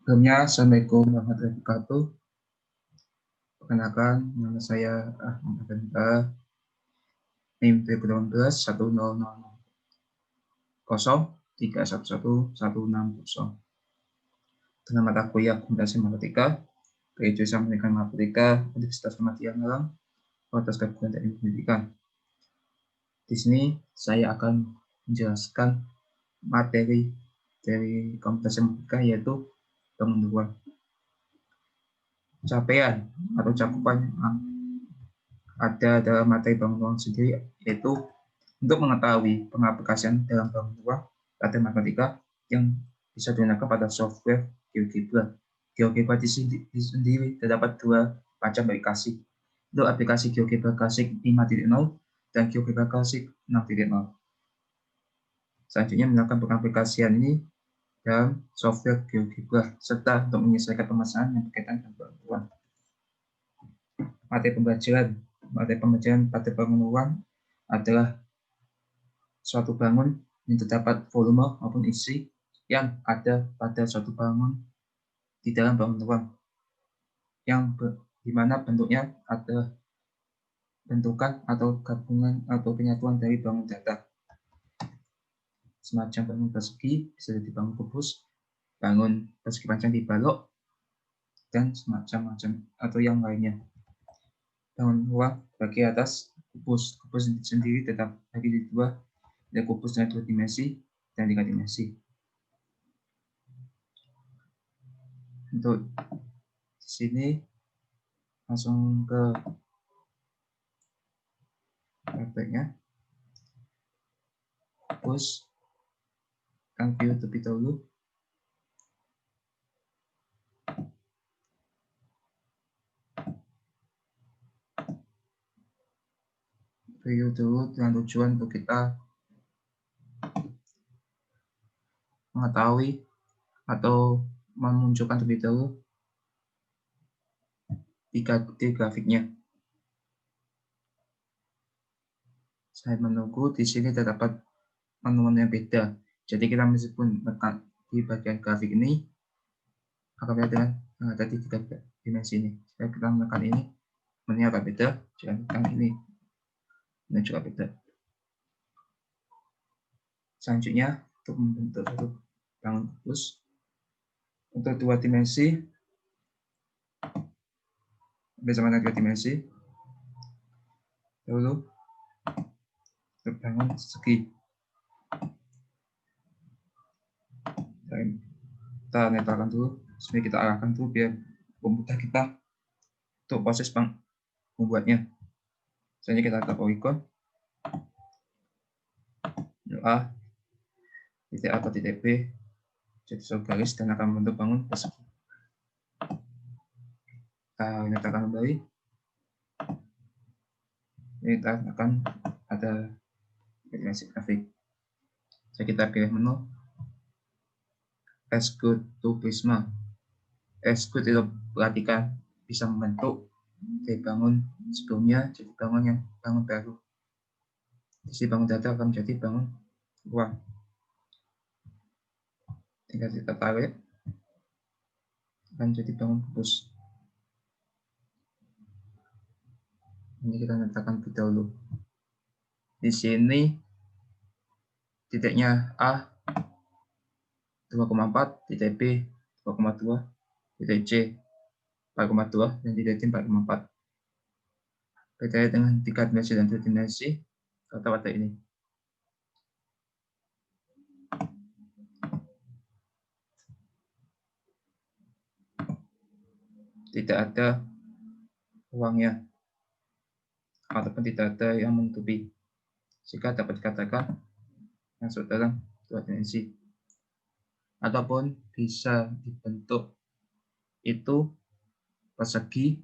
Sebelumnya, Assalamualaikum warahmatullahi wabarakatuh. Perkenalkan, nama saya Ahmad Abdullah, NIM 2018-100-311-160 dengan mata kuliah Akuntansi Matematika dari jurusan Pendidikan Matematika Universitas Kematian Malang, Fakultas Keguruan Teknik Pendidikan. Di sini saya akan menjelaskan materi dari Akuntansi Matematika, yaitu penentuan capaian atau cakupan ada dalam materi bangun sendiri, yaitu untuk mengetahui pengaplikasian dalam bangun ruang latihan matematika yang bisa digunakan pada software GeoGebra. GeoGebra di sendiri terdapat dua macam aplikasi, untuk aplikasi GeoGebra Classic 5.0 dan GeoGebra Classic 6.0. Selanjutnya melakukan pengaplikasian ini dalam software GeoGebra serta untuk menyelesaikan permasalahan yang berkaitan dengan bangun ruang. Materi pembelajaran pada bangun ruang adalah suatu bangun yang terdapat volume maupun isi yang ada pada suatu bangun di dalam bangun ruang, yang di mana bentuknya adalah bentukan atau gabungan atau penyatuan dari bangun datar. Semacam bangun persegi, bisa jadi bangun kubus, bangun persegi panjang di balok, dan semacam-macam atau yang lainnya. Bangun ruang bagi atas kubus sendiri tetap bagi di dua, ada kubus dengan 2 dimensi dan 3 dimensi. Untuk di sini langsung ke prakteknya. Kubus akan view terlebih dahulu. View dulu dengan tujuan untuk kita mengetahui atau memunculkan terlebih dahulu di grafiknya. Saya menunggu di sini terdapat menu-menu yang beda. Jadi kita meskipun menekan di bagian grafik ini akan beda dengan yang ada di 3 dimensi ini. Jika kita menekan ini, menunya akan beda. Jika menekan ini, menu juga beda. Selanjutnya, untuk membentuk satu bangun kubus untuk 2 dimensi, bersama dengan 2 dimensi, dahulu untuk bangun segi. Kita netapkan dulu, sebenarnya kita arahkan dulu biar komputer kita untuk proses membuatnya. Selanjutnya kita tap polygon A, titik A atau titik B, jadi suatu garis dan akan membentuk bangun persegi. Kita nyatakan kembali. Ini kita akan ada dimensi grafik. Jadi kita pilih menu Execute to Prisma. Execute itu perhatikan bisa membentuk dari bangun sebelumnya jadi bangun baru. Isi bangun datar akan menjadi bangun ruang. Tinggal kita tarik akan jadi bangun kubus. Ini kita nyatakan lebih dahulu. Di sini titiknya A 2,4, titik B 2,2, titik C 4,2 dan titik D 4,4. Beda dengan 3 dimensi dan 2 dimensi atau pada ini. Tidak ada ruangnya ataupun tidak ada yang menutupi, sehingga dapat dikatakan masuk dalam 2 dimensi. Ataupun bisa dibentuk itu persegi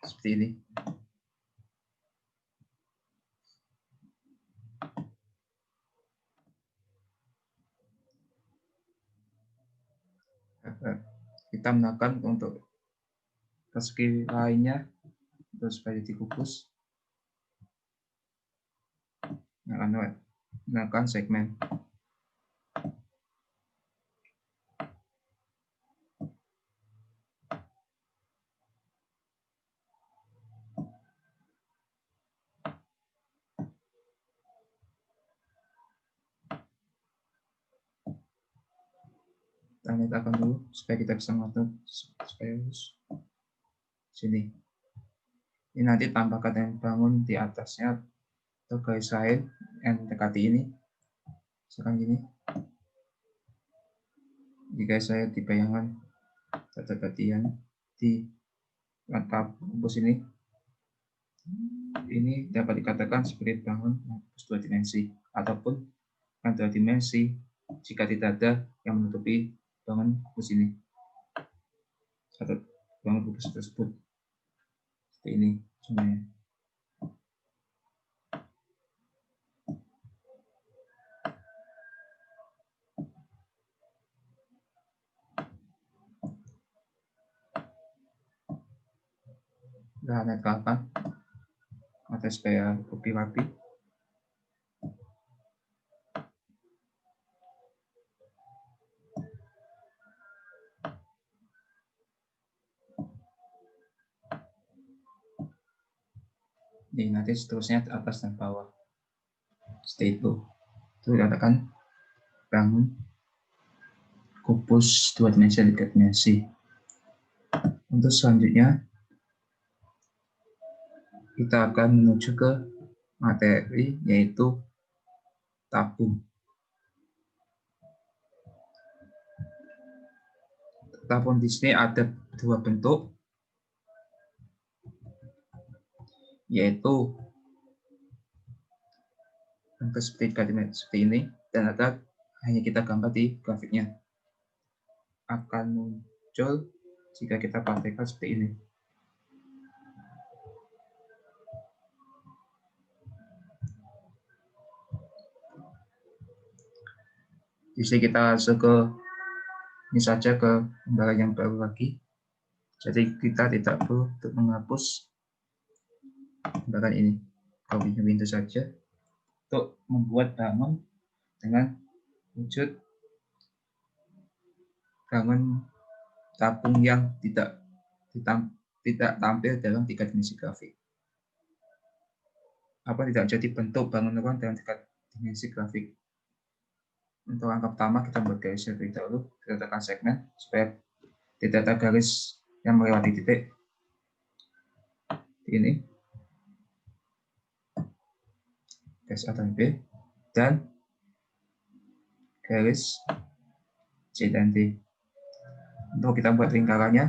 seperti ini. Kita menekan untuk persegi lainnya terus supaya dikubus. Menekan segmen. Kita nyatakan dulu supaya kita bisa ngatur supaya sini. Ini nanti tambahkan yang bangun di atasnya atau garis lain yang mendekati ini. Misalkan gini. Jika saya di bayangan tadi di langkah kumpus ini dapat dikatakan sebagai bangun kumpus 2 dimensi ataupun yang 2 dimensi jika tidak ada yang menutupi bangun kumpus ini atau bangun kumpus tersebut. Seperti ini contohnya. Nah, netkalkan atau supaya lebih rapi. Ini nanti seterusnya atas dan bawah. Seperti itu. Itu dikatakan bangun kubus 2 dimensi dan 3 dimensi. Untuk selanjutnya kita akan menuju ke materi yaitu tabung. Tabung di sini ada 2 bentuk, yaitu bentuk seperti ini, dan ada hanya kita gambar di grafiknya. Akan muncul jika kita praktekkan seperti ini. Di sini kita langsung ke ini saja ke gambaran yang baru lagi. Jadi kita tidak perlu untuk menghapus gambaran ini. Kalau window saja untuk membuat bangun dengan wujud bangun tabung yang tidak tampil dalam 3 dimensi grafik. Apa tidak jadi bentuk bangun ruang dalam 3 dimensi grafik. Untuk langkah pertama kita buat garis terlebih dahulu, kita tekan segmen supaya tidak ada garis yang melewati titik. Ini garis A dan B dan garis C dan D. Untuk kita buat lingkarannya,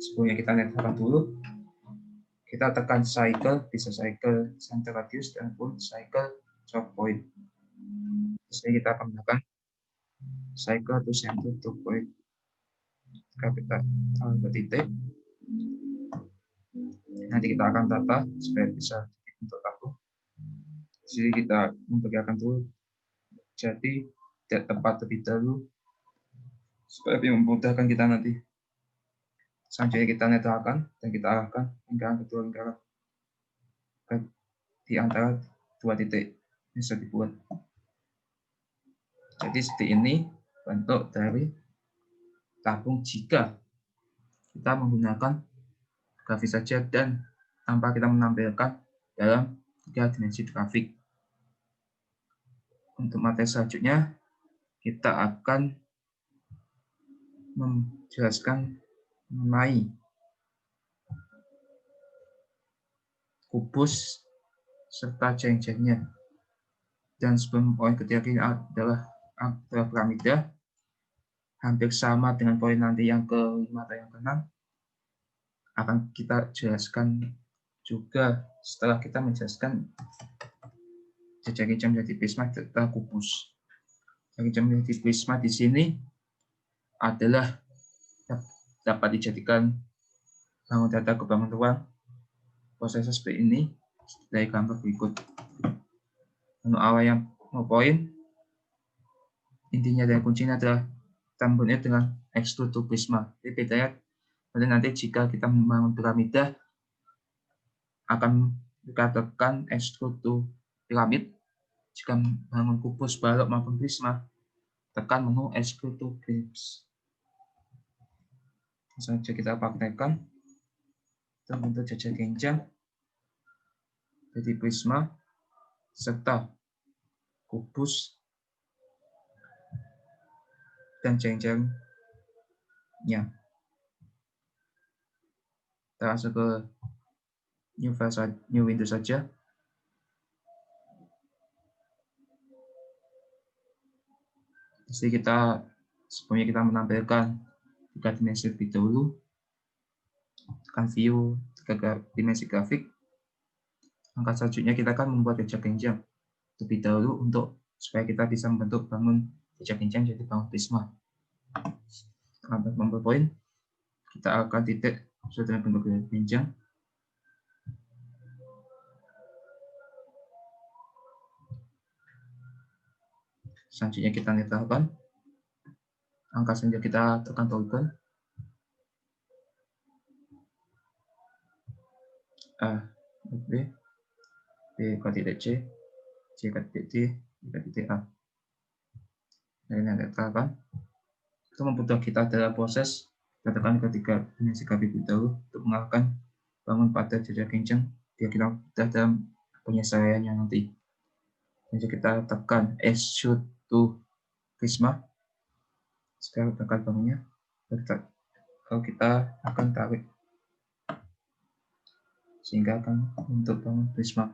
sebelumnya kita network dulu. Kita tekan cycle, bisa cycle center radius dan pun cycle choke point. Jadi kita akan menggunakan cycle to center to point. Kita taruh titik. Nanti kita akan tata supaya bisa dibentuk tabung. Jadi kita memperkirakan dulu. Jadi tidak tepat lebih dahulu supaya lebih memudahkan kita nanti. Selanjutnya kita netralkan dan kita arahkan lingkaran kedua lingkaran di antara 2 titik bisa dibuat. Jadi seperti ini bentuk dari tabung jika kita menggunakan grafis saja dan tanpa kita menampilkan dalam 3 dimensi grafik. Untuk materi selanjutnya kita akan menjelaskan mengenai kubus serta ceng-cengnya. Dan sebelum poin ketiga ini adalah piramida, hampir sama dengan poin nanti yang kelima atau yang keenam, akan kita jelaskan juga setelah kita menjelaskan jejak-jejak menjadi prisma serta kubus. Jejak menjadi prisma di sini adalah dapat dijadikan bangun data ke bangun ruang. Prosesnya seperti ini dari gambar berikut. Untuk awal yang mau poin, intinya dan kuncinya adalah tambahnya dengan extrude to prisma. Jadi bedanya nanti jika kita membangun piramida akan dikatakan extrude to piramid. Jika membangun kubus, balok maupun prisma, tekan menu extrude to cubes. Saja kita praktekkan bentuk jejak genjang jadi prisma serta kubus dan jaring-jaringnya. Kita langsung ke new window saja. Di sini kita sebelumnya kita menampilkan 3 dimensi lebih dahulu, tekan view 3 dimensi grafik. Langkah selanjutnya kita akan membuat jejak genjang lebih dahulu supaya kita bisa membentuk bangun jejak genjang jadi bangun prisma. Setelah membuat poin, kita akan titik sesuai dengan bentuk jejak genjang. Selanjutnya kita netralkan. Angka selanjutnya kita tekan polygon. A, B, B ke titik C, C ke titik D, D ke titik A. Dan ini netralkan. Itu membutuhkan kita dalam proses kita tekan ketiga dimensi grafik dahulu untuk mengarahkan bangun pada jejak genjang biar kita mudah dalam penyelesaiannya nanti. Jadi kita tekan extrude to prisma. Sekarang tekan bangunnya. Kalau kita akan tarik sehingga akan membentuk bangun prisma.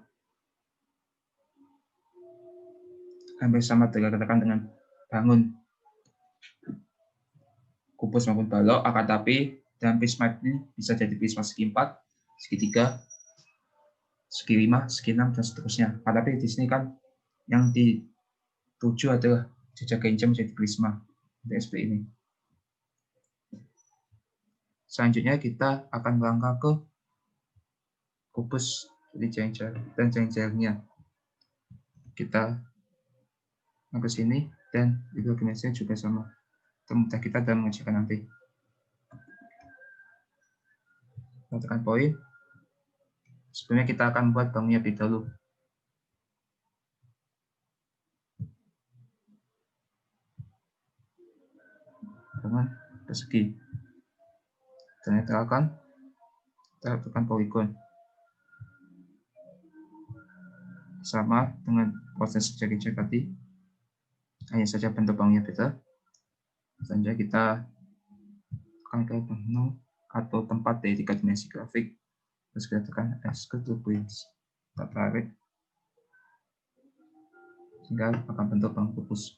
Hampir sama tekan dengan bangun kubus maupun balok, akan tapi dalam prisma ini bisa jadi prisma segi 4, segi 3, segi 5, segi 6, dan seterusnya. Tapi di sini kan yang dituju adalah jejak genjang menjadi prisma untuk SP ini. Selanjutnya kita akan melangkah ke kubus jadi jaring-jaringnya. Kita ke sini dan juga dimensinya juga sama. Mudah kita dalam mengerjakan nanti. Kita tekan poin. Sebelumnya kita akan buat bangunnya lebih dahulu. Bangun persegi. Dan netralkan. Kita tekan polygon. Sama dengan proses jejak tadi. Hanya saja bentuk bangunnya beda. Selanjutnya kita akan ke menu atau tempat dari 3 dimensi grafik. Terus kita tekan extrude to points. Kita tarik sehingga akan bentuk bangun kubus.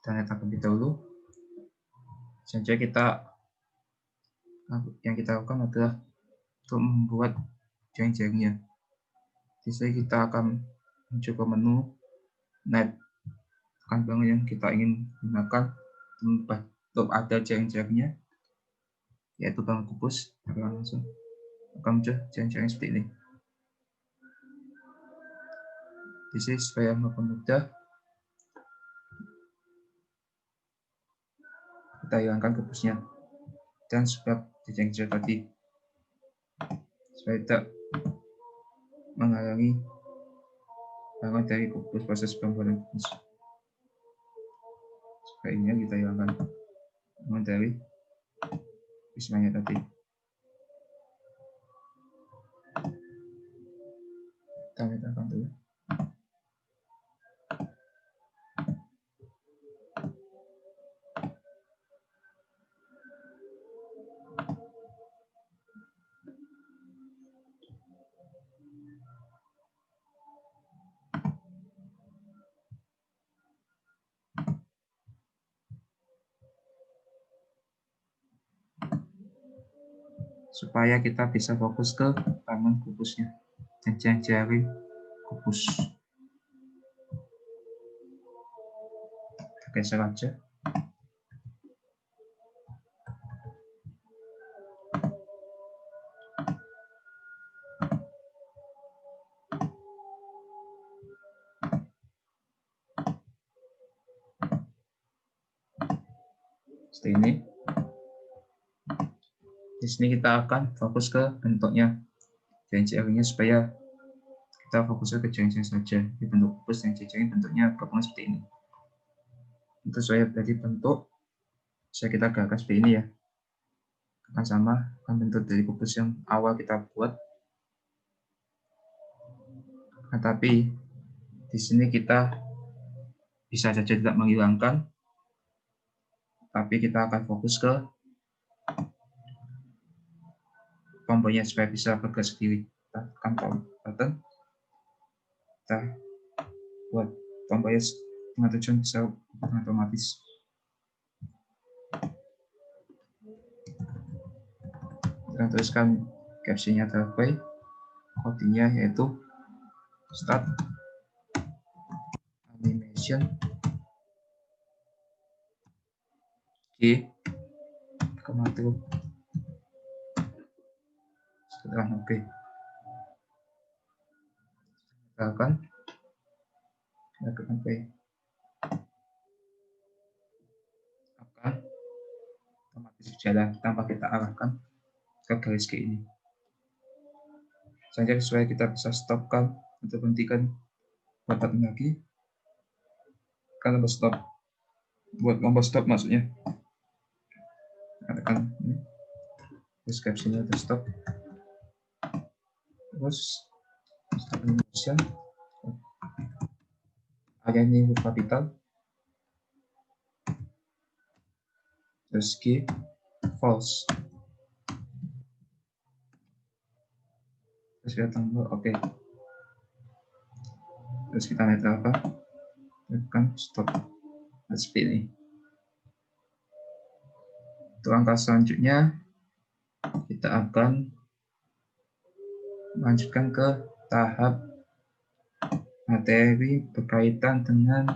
Dan letak lebih dahulu. Selanjutnya yang kita lakukan adalah untuk membuat jaring-jaringnya. Di sini kita akan mencoba menu net tekan bangun yang kita ingin gunakan untuk ada jaring-jaringnya, yaitu bangun kubus. Kita langsung akan muncul jaring-jaring seperti ini. Di sini supaya mempermudah, kita hilangkan kubusnya dan sebab jaring-jaring tadi supaya tidak menghalangi bangun dari kubus proses pembuatan kubus. Supaya ini kita hilangkan bangun dari prismanya tadi. Kita letakkan dulu. Supaya kita bisa fokus ke bangun kubusnya dan jaring kubus. Kita geser aja. Seperti ini. Di sini kita akan fokus ke bentuknya jaring-jaringnya supaya kita fokusnya ke jaring-jaring saja. Di bentuk kubus dan jaring bentuknya gabungan seperti ini. Untuk supaya dari bentuk bisa kita gerakan seperti ini ya. Akan sama akan bentuk dari kubus yang awal kita buat. Tapi di sini kita bisa saja tidak menghilangkan tapi kita akan fokus ke tombolnya supaya bisa bergerak sendiri. Kita tekan button, kita buat tombolnya dengan tujuan bisa bergerak otomatis. Kita tuliskan captionnya terbaik, codingnya yaitu start animation G, tuh setelah oke. Kita akan lakukan play, akan otomatis jalan tanpa kita arahkan ke garis G ini. Saja supaya kita bisa stopkan atau hentikan button lagi. Kan tombol stop, buat tombol stop maksudnya. Katakan ini, terus captionnya itu stop, terus stop animation, area ini huruf kapital, terus G false, terus kita tambah oke. Terus kita lihat apa, tekan stop, seperti ini. Untuk langkah selanjutnya kita akan melanjutkan ke tahap materi berkaitan dengan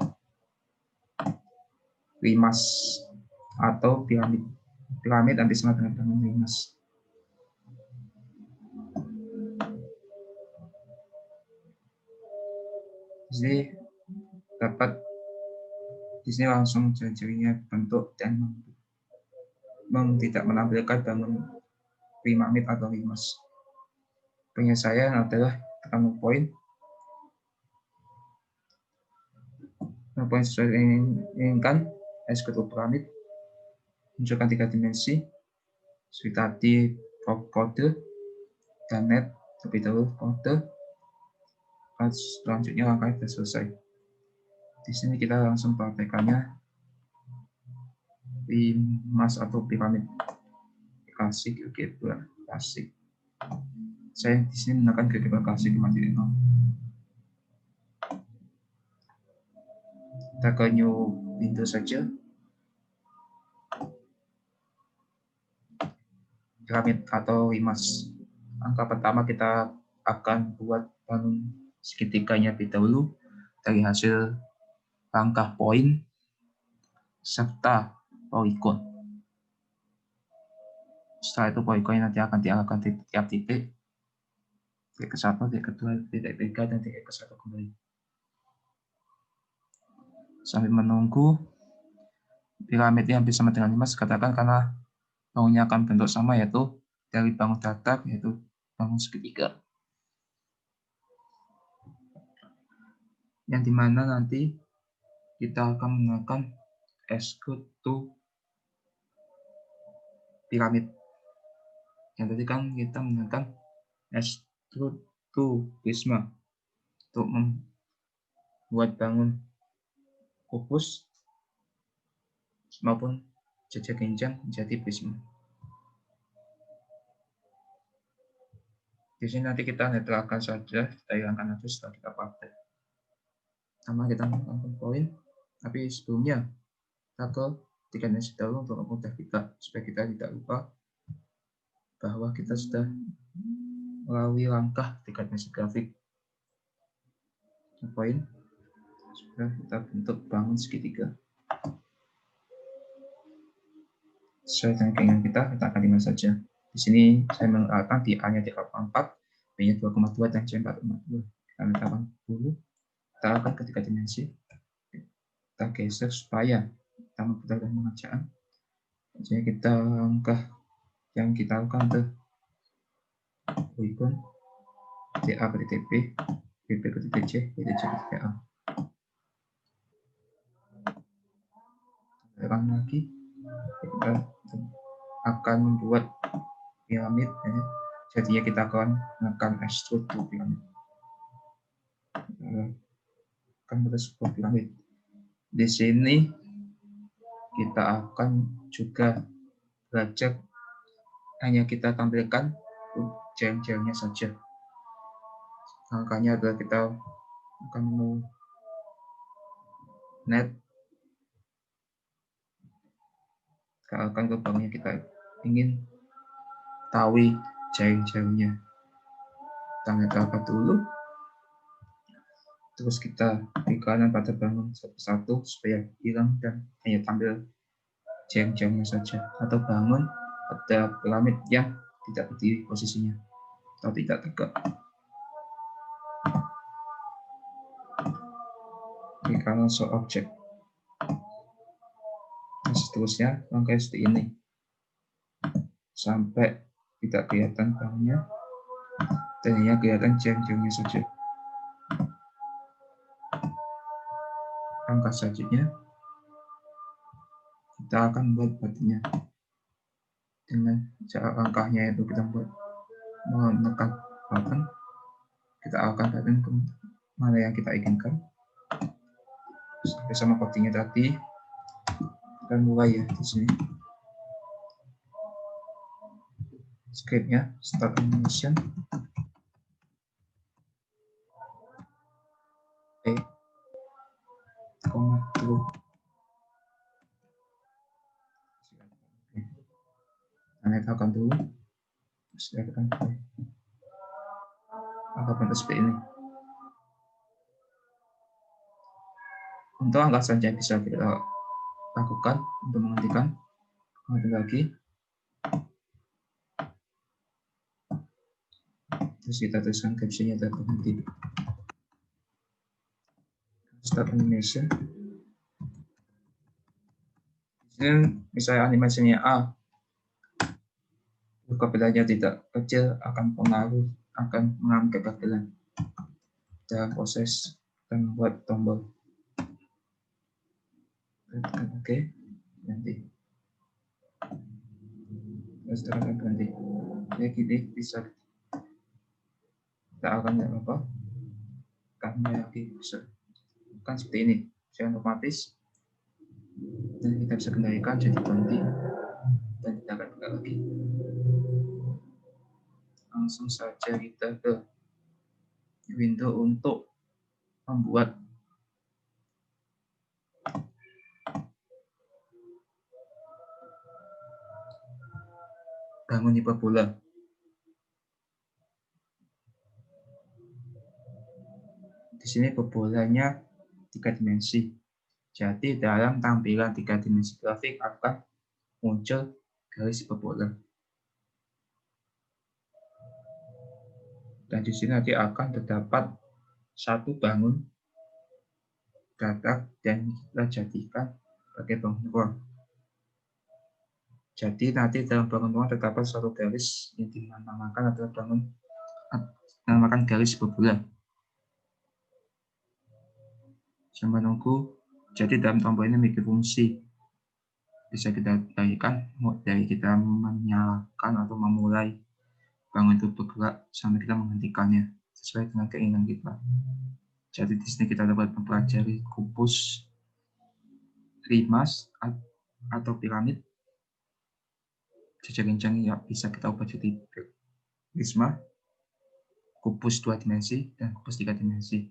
limas atau piramid. Piramid nanti sama dengan limas. Jadi dapat di sini langsung ciri-cirinya bentuk dan tidak menampilkan bangun piramid atau limas. Penyelesaian adalah tekan point. Poin sesuai inginkan, execute piramid, munculkan 3 dimensi, seperti tadi kode, dan net, terlebih dahulu kode, selanjutnya langkah sudah selesai. Di sini kita langsung praktekannya limas atau piramid klasik, klasik. Saya di sini menggunakan GeoGebra klasik 5.0. Kita ke new window saja. Piramid atau limas. Langkah pertama kita akan buat bangun segitiganya lebih dahulu dari hasil langkah poin serta polygon. Setelah itu polygon nanti akan diarahkan di tiap titik ke 1, titik kedua, titik 3, dan titik ke 1 kembali. Sambil menunggu piramid yang bisa sama dengan limas, katakan karena bangunnya akan bentuk sama, yaitu dari bangun datar, yaitu bangun segitiga. Yang dimana nanti kita akan menggunakan extrude to piramid. Yang tadi kan kita menggunakan extrude to prisma untuk membuat bangun kubus maupun jejak genjang menjadi prisma. Di sini nanti kita netralkan saja, kita hilangkan aja setelah kita pakai. Sama kita menggunakan poin, tapi sebelumnya kita ke 3 dimensi dahulu untuk memudahkan kita, supaya kita tidak lupa bahwa kita sudah melalui langkah 3 dimensi grafik. Poin sudah kita bentuk bangun segitiga sesuai dengan keinginan kita akan dimana saja. Di sini saya menggunakan di A-nya 3,4, B-nya 2,2, dan C 4,2. Kita letakkan dulu, kita akan ke 3 dimensi, kita geser supaya kita memudahkan pengerjaan. Jadi kita langkah yang kita lakukan ke polygon, A ke titik B, B ke titik C, titik C ke titik A. Tekan lagi, kita akan membuat piramid, jadinya kita akan menekan extrude to piramid. Akan membuat sebuah piramid. Di sini kita akan juga belajar hanya kita tampilkan jaring-jaringnya saja. Langkahnya adalah kita akan mau net, kita akan ke bangunnya, kita ingin tahu jaring-jaringnya. Kita nyalakan dulu, terus kita berikan pada bangun satu-satu supaya hilang dan hanya tampil jaring-jaringnya saja, atau bangun ada piramid yang tidak berdiri posisinya atau tidak tegak. Berikan show object. Nah, seterusnya langkah seperti ini sampai tidak kelihatan bangunnya dan hanya kelihatan jaring-jaringnya saja. Langkah selanjutnya kita akan buat batunya dengan cara langkahnya itu kita buat menekan button, kita akan button ke mana yang kita inginkan sampai sama codingnya tadi. Kita mulai ya di sini scriptnya start animation. Akan dulu, silakan akan seperti ini. Untuk angka saja bisa kita lakukan untuk menghentikan. Kemudian lagi, terus kita tuliskan captionnya dan berhenti. Start animation. Di sini misalnya animasinya A, apabila tidak kecil akan mengalami kegagalan dalam proses dan membuat tombol. Oke, nanti terus akan berhenti. Jadi gini bisa kita akan apa? Kami lagi bisa kan seperti ini, saya otomatis dan kita bisa kendalikan jadi berhenti dan tidak akan buka lagi. Langsung saja kita ke window untuk membuat bangun hiperbola. Di sini hiperbolanya 3 dimensi. Jadi dalam tampilan 3 dimensi grafik akan muncul garis hiperbola. Dan di sini nanti akan terdapat satu bangun datar dan kita jadikan sebagai bangun ruang. Jadi nanti dalam bangun ruang terdapat satu garis yang dinamakan adalah dinamakan garis hiperbola. Sambil nunggu, jadi dalam tombol ini memiliki fungsi bisa kita bagikan dari kita menyalakan atau memulai bangun itu bergerak sampai kita menghentikannya sesuai dengan keinginan kita. Jadi di sini kita dapat mempelajari kubus, rimas atau piramid, jaring-jaring yang bisa kita ubah jadi prisma, kubus 2 dimensi dan kubus 3 dimensi.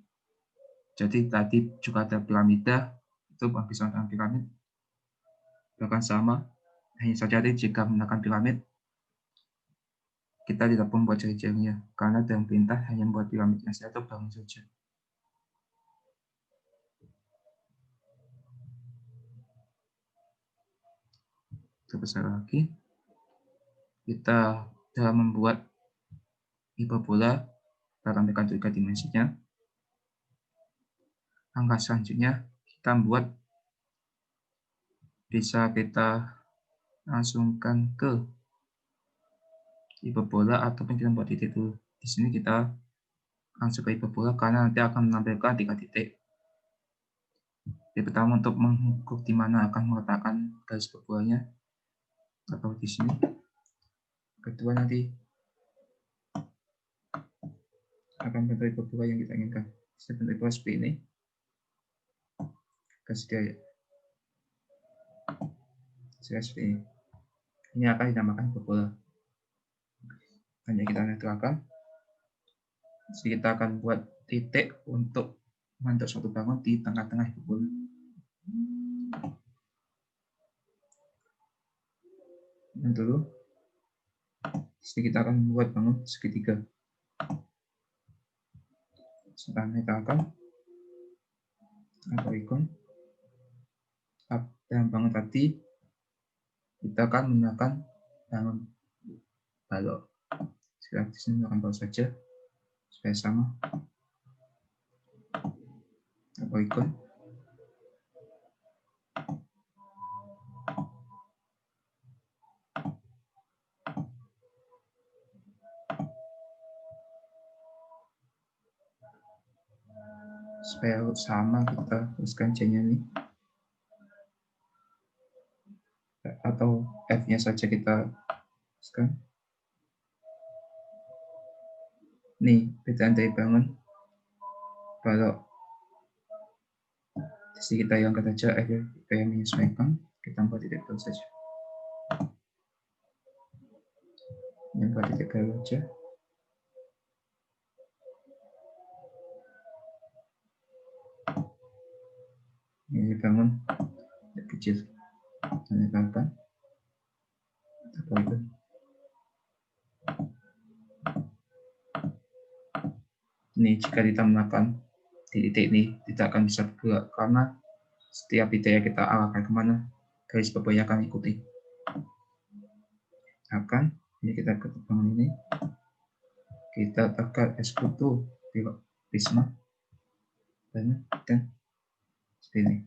Jadi tadi juga ada piramida, itu bisa menggunakan piramid. Bahkan sama, hanya saja jika menggunakan piramid, kita tidak perlu membuat jaring-jaringnya, karena dalam perintah hanya membuat piramidnya saja atau bangun saja. Sebesar lagi, kita dalam membuat hiperbola, kita tampilkan 3 dimensinya. Langkah selanjutnya, kita membuat bisa kita langsungkan ke hiperbola ataupun kita buat titik dulu. Di sini kita langsung ke hiperbola karena nanti akan menampilkan 3 titik. Yang pertama untuk mengukur di mana akan meletakkan garis hiperbolanya atau di sini. Kedua nanti akan bentuk hiperbola yang kita inginkan. Bisa bentuk hiperbola seperti ini. Kasih dia ya. CSV. Ini akan dinamakan hiperbola. Hanya kita netralkan. Jadi kita akan buat titik untuk membentuk suatu bangun di tengah-tengah hiperbola. Dan dulu, jadi kita akan membuat bangun segitiga. Setelah netralkan atau ikon dalam bangun tadi, kita akan menggunakan bangun balok. Sekarang di sini akan balok saja supaya sama. Atau ikon. Supaya sama kita tuliskan C-nya nih. Atau F-nya saja kita tuliskan. Nih, bedaan dari bangun balok. Jadi kita hilangkan saja F yang menyesuaikan, kita buat titik baru saja. Yang buat titik baru saja. Ini bangun kecil. Dan tambahkan. Ini jika ditambahkan di titik ini tidak akan bisa bergerak karena setiap titik yang kita arahkan kemana garis bawahnya akan ikuti. Ini kita ke bangun ini, kita tekan Sekutu Prisma dan seperti ini.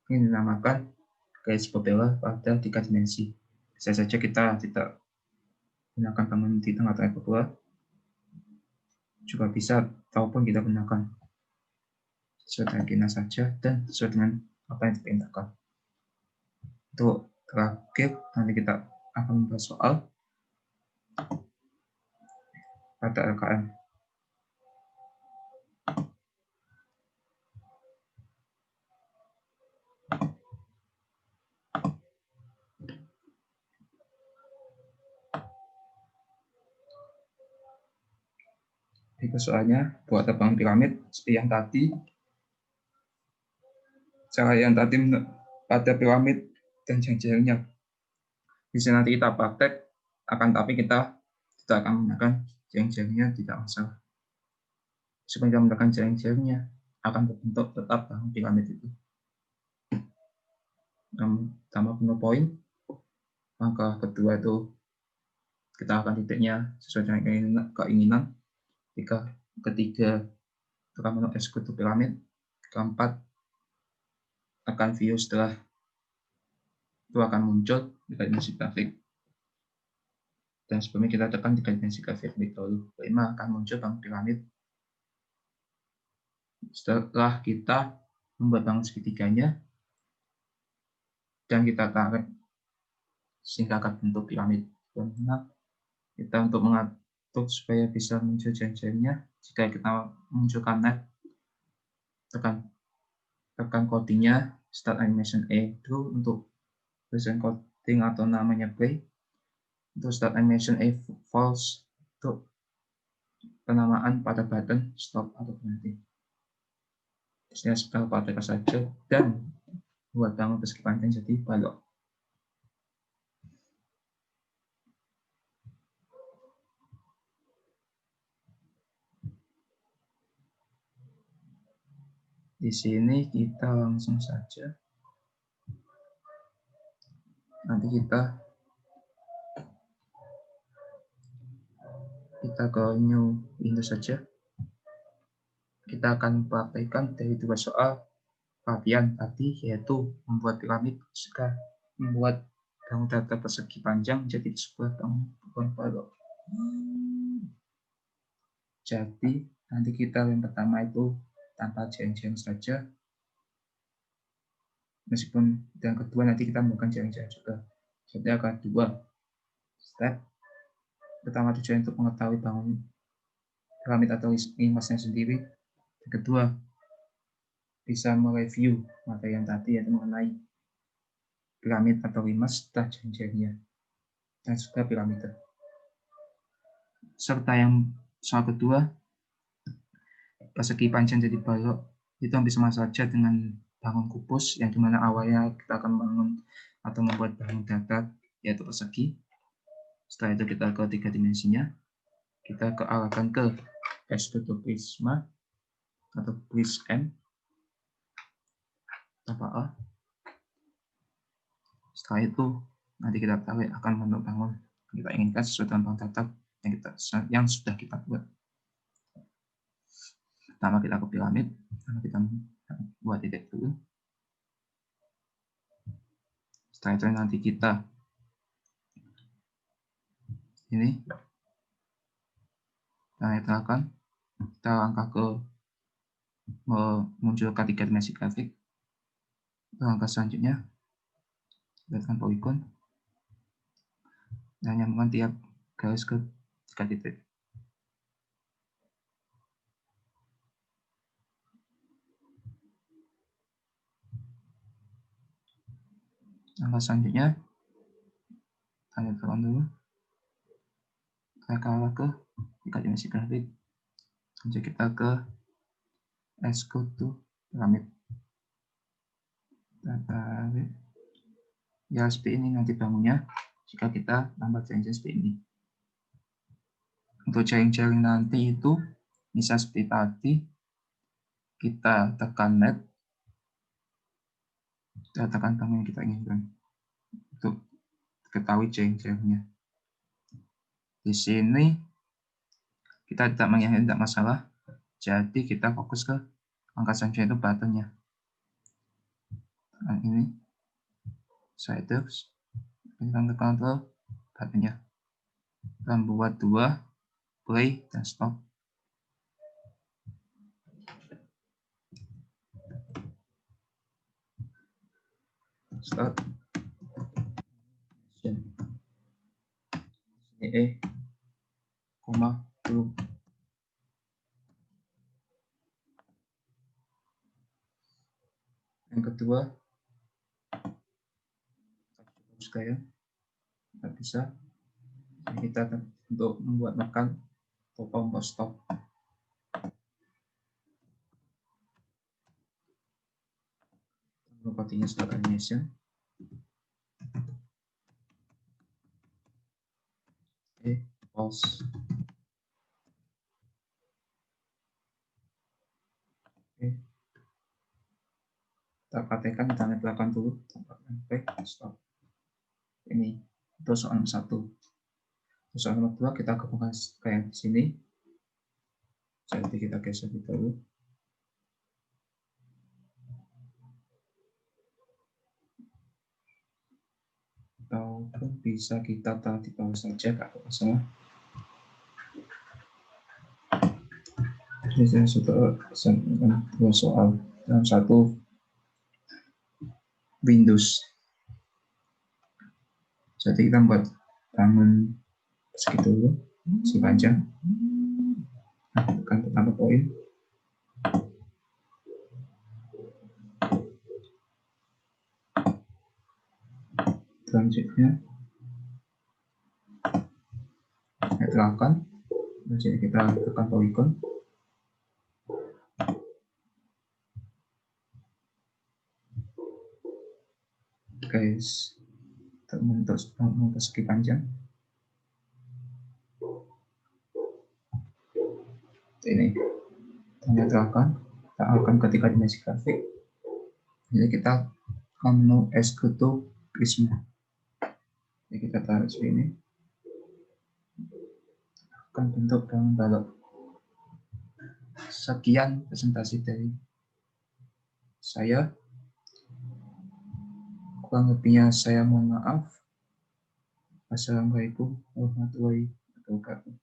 Ini dinamakan garis bawah pada 3 dimensi. Bisa saja kita tidak gunakan bangun di tengah-tengah bawah, juga bisa ataupun kita gunakan sesuai dengan keinginan saja dan sesuai dengan apa yang diperintahkan. Untuk terakhir, nanti kita akan membahas soal pada LKM. Ini soalnya buat bangun piramid seperti yang tadi. Cara yang tadi pada piramid dan jeng-jengnya bisa nanti kita praktek, akan tapi kita tidak akan menggunakan jeng-jengnya, tidak masalah. Supaya kita menggunakan jeng-jengnya akan terbentuk tetap bangun piramid itu. Tambah penuh poin. Langkah kedua itu kita akan titiknya sesuai dengan keinginan. Ketiga tekan menu Execute piramid. Keempat akan view setelah itu akan muncul di dimensi grafik. Dan sebelumnya kita tekan 3 dimensi grafik dulu. Kelima akan muncul bangun piramid. Setelah kita membuat bangun segitiganya dan kita tarik sehingga akan bentuk piramid. Karena kita untuk mengatur supaya bisa muncul jeng-jengnya, jika kita munculkan net, tekan codingnya start animation A true untuk version coding atau namanya play. Untuk start animation A false untuk penamaan pada button stop atau berhenti. Saya sekarang praktek saja dan buat bangun keskipan jadi balok. Di sini kita langsung saja. Nanti kita ke new Windows saja. Kita akan praktekkan dari 2 soal latihan tadi, yaitu membuat piramid jika membuat bangun data persegi panjang jadi sebuah bangun balok. Jadi nanti kita yang pertama itu tanpa jeng-jeng saja. Meskipun yang kedua nanti kita melakukan jeng-jeng juga. Jadi ada 2 step. Pertama tujuan untuk mengetahui bangun piramid atau image-nya sendiri. Yang kedua bisa mereview materi yang tadi, yaitu mengenai piramid atau limas serta jari-jarinya, dan juga piramida. Serta yang soal kedua, persegi panjang jadi balok itu hampir sama saja dengan bangun kubus, yang dimana awalnya kita akan bangun atau membuat bangun datar, yaitu persegi. Setelah itu kita ke 3 dimensinya, kita kearahkan ke S-prisma atau prism tanpa A. Setelah itu nanti kita tarik akan membentuk bangun kita inginkan sesuai dengan bangun datar yang sudah kita buat. Pertama kita ke piramid, kita buat titik dulu. Setelah itu nanti kita ini kita langkah ke memunculkan 3 dimensi grafik. Langkah selanjutnya buatkan poligon dan nyambungkan tiap garis ke 3 titik. Langkah selanjutnya tanda tekan dulu, kita arah ke 3 dimensi grafik. Lanjut kita ke Execute to Pyramid. Kita tarik ya seperti ini nanti bangunnya jika kita tambah jaring seperti ini. Untuk jaring-jaring nanti itu bisa seperti tadi, kita tekan net, kita tekan bangun yang kita inginkan untuk ketahui jaring-jaringnya. Di sini kita tidak menginginkan, tidak masalah, jadi kita fokus ke angka selanjutnya itu buttonnya. Nah, ini shaders, kita tekan ke buttonnya, kita buat 2 play dan stop. Start. Ini koma dulu. Yang kedua, sekalian tidak bisa. Kita untuk membuat makan atau tombol stop. Continuous start animation. Oke, pause. Oke. Kita praktekkan tanda belakang dulu. Sampai stop. Ini itu soal nomor 1. Soal nomor 2 kita gabungkan kayak di sini. Jadi kita geser dulu. Ataupun bisa kita taruh di bawah saja, nggak masalah. Jadi saya sudah selesai 2 soal dalam 1 Windows. Jadi kita buat bangun segitu si panjang. Tekan pertama poin. Selanjutnya kita terapkan. Selanjutnya kita tekan poligon. Guys, membentuk segi panjang. Ini kita terapkan. Kita akan ke 3 dimensi grafik. Jadi kita akan menu Execute to Prisma. Jadi kita tarik sini. Akan bentuk bangun balok. Sekian presentasi dari saya. Kurang lebihnya saya mohon maaf. Assalamualaikum warahmatullahi wabarakatuh.